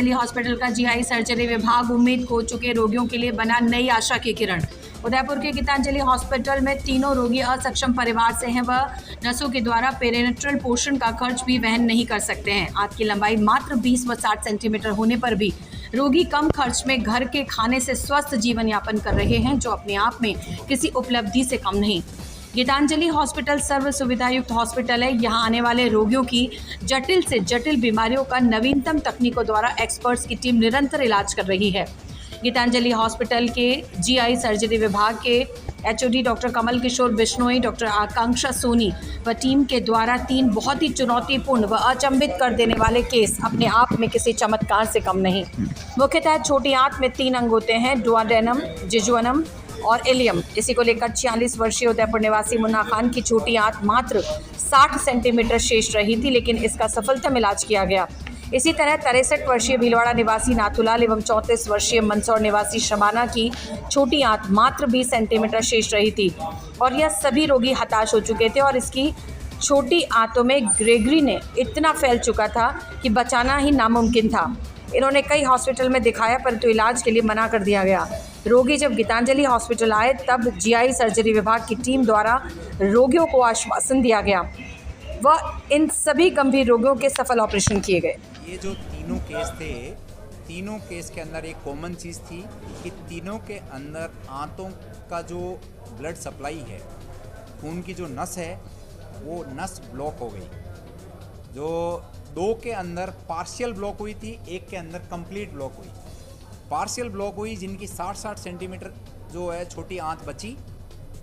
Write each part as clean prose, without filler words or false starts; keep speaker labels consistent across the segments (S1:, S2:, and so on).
S1: Geetanjali hospital का GI surgery विभाग उम्मीद खो चुके रोगियों के लिए बना नई आशा की किरण। उदयपुर के गीतांजलि हॉस्पिटल में तीनों रोगी असक्षम परिवार से हैं। वह नसों के द्वारा पेरिनेट्रल पोषण का खर्च भी वहन नहीं कर सकते हैं। आंत की लंबाई मात्र 20 व 60 सेंटीमीटर होने पर भी रोगी कम खर्च में घर के खाने से स्वस्थ जीवन यापन कर रहे हैं, जो अपने आप में किसी उपलब्धि से कम नहीं। गीतांजलि हॉस्पिटल सर्व सुविधा युक्त हॉस्पिटल है। यहाँ आने वाले रोगियों की जटिल से जटिल बीमारियों का नवीनतम तकनीकों द्वारा एक्सपर्ट्स की टीम निरंतर इलाज कर रही है। गीतांजलि हॉस्पिटल के जीआई सर्जरी विभाग के HOD doctor Kamal Kishore Bishnoi, doctor आकांक्षा सोनी व टीम के द्वारा 3 बहुत ही चुनौतीपूर्ण व अचंभित कर देने वाले केस अपने आप में किसी चमत्कार से कम नहीं। मुख्यतः छोटी आंत में 3 अंग होते हैं, डुओडेनम, जिजुअनम और इलियम। इसी को लेकर 46 वर्षीय उदयपुर निवासी मुन्ना खान की छोटी आंत मात्र 60 सेंटीमीटर शेष रही थी, लेकिन इसका सफलतम इलाज किया गया। इसी तरह 63 वर्षीय भीलवाड़ा निवासी नाथुलाल एवं 34 वर्षीय मंदसौर निवासी शबाना की छोटी आंत मात्र 20 सेंटीमीटर शेष रही थी और यह सभी रोगी हताश हो चुके थे और इसकी छोटी आंतों में ग्रेगरी ने इतना फैल चुका था कि बचाना ही नामुमकिन था। इन्होंने कई हॉस्पिटल में दिखाया, परंतु इलाज के लिए मना कर दिया गया। रोगी जब गीतांजलि हॉस्पिटल आए तब जीआई सर्जरी विभाग की टीम द्वारा रोगियों को आश्वासन दिया गया व इन सभी गंभीर रोगियों के सफल ऑपरेशन किए गए।
S2: ये जो तीनों केस थे, तीनों केस के अंदर एक कॉमन चीज़ थी कि तीनों के अंदर आंतों का जो ब्लड सप्लाई है, खून की जो नस है, वो नस ब्लॉक हो गई। जो 2 के अंदर पार्शियल ब्लॉक हुई थी, 1 के अंदर कंप्लीट ब्लॉक हुई। पार्शियल ब्लॉक हुई जिनकी 60-60 सेंटीमीटर जो है छोटी आंत बची,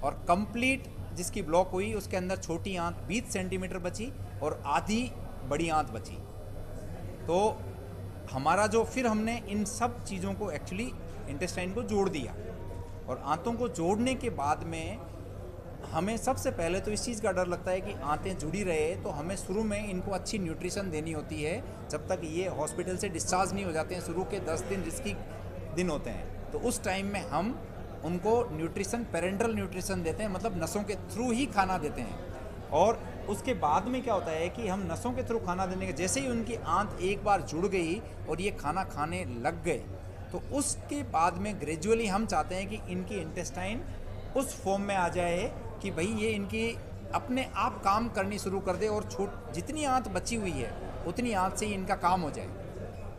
S2: और कंप्लीट जिसकी ब्लॉक हुई उसके अंदर छोटी आंत 20 सेंटीमीटर बची और आधी बड़ी आंत बची। तो हमारा जो फिर हमने इन सब चीज़ों को एक्चुअली इंटेस्टाइन को जोड़ दिया, और आंतों को जोड़ने के बाद में हमें सबसे पहले तो इस चीज़ का डर लगता है कि आंतें जुड़ी रहे, तो हमें शुरू में इनको अच्छी न्यूट्रिशन देनी होती है जब तक ये हॉस्पिटल से डिस्चार्ज नहीं हो जाते हैं। शुरू के 10 दिन रिस्की दिन होते हैं, तो उस टाइम में हम उनको न्यूट्रिशन, पेरेंटल न्यूट्रिशन देते हैं, मतलब नसों के थ्रू ही खाना देते हैं। और उसके बाद में क्या होता है कि हम नसों के थ्रू खाना देने के जैसे ही उनकी आंत एक बार जुड़ गई और ये खाना खाने लग गए, तो उसके बाद में ग्रेजुअली हम चाहते हैं कि इनकी इंटेस्टाइन उस फॉर्म में आ जाए कि भाई ये इनकी अपने आप काम करनी शुरू कर दे, और जितनी आंत बची हुई है उतनी आंत से ही इनका काम हो जाए।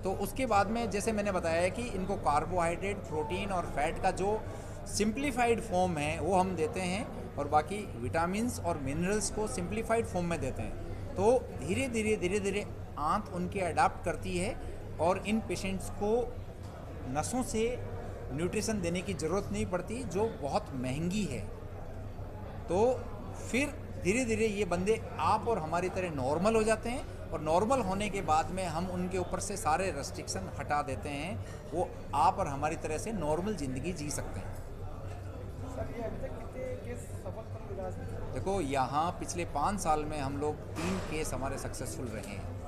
S2: तो उसके बाद में जैसे मैंने बताया है कि इनको कार्बोहाइड्रेट, प्रोटीन और फैट का जो सिंप्लीफाइड फॉर्म है वो हम देते हैं, और बाकी विटामिन्स और मिनरल्स को सिंप्लीफाइड फॉर्म में देते हैं। तो धीरे धीरे आंत उनके अडाप्ट करती है, और इन पेशेंट्स को नसों से न्यूट्रिशन देने की ज़रूरत नहीं पड़ती, जो बहुत महंगी है। तो फिर धीरे धीरे ये बंदे आप और हमारी तरह नॉर्मल हो जाते हैं, और नॉर्मल होने के बाद में हम उनके ऊपर से सारे रेस्ट्रिक्शन हटा देते हैं। वो आप और हमारी तरह से नॉर्मल ज़िंदगी जी सकते हैं। देखो, यहाँ पिछले 5 साल में हम लोग 3 केस हमारे सक्सेसफुल रहे हैं।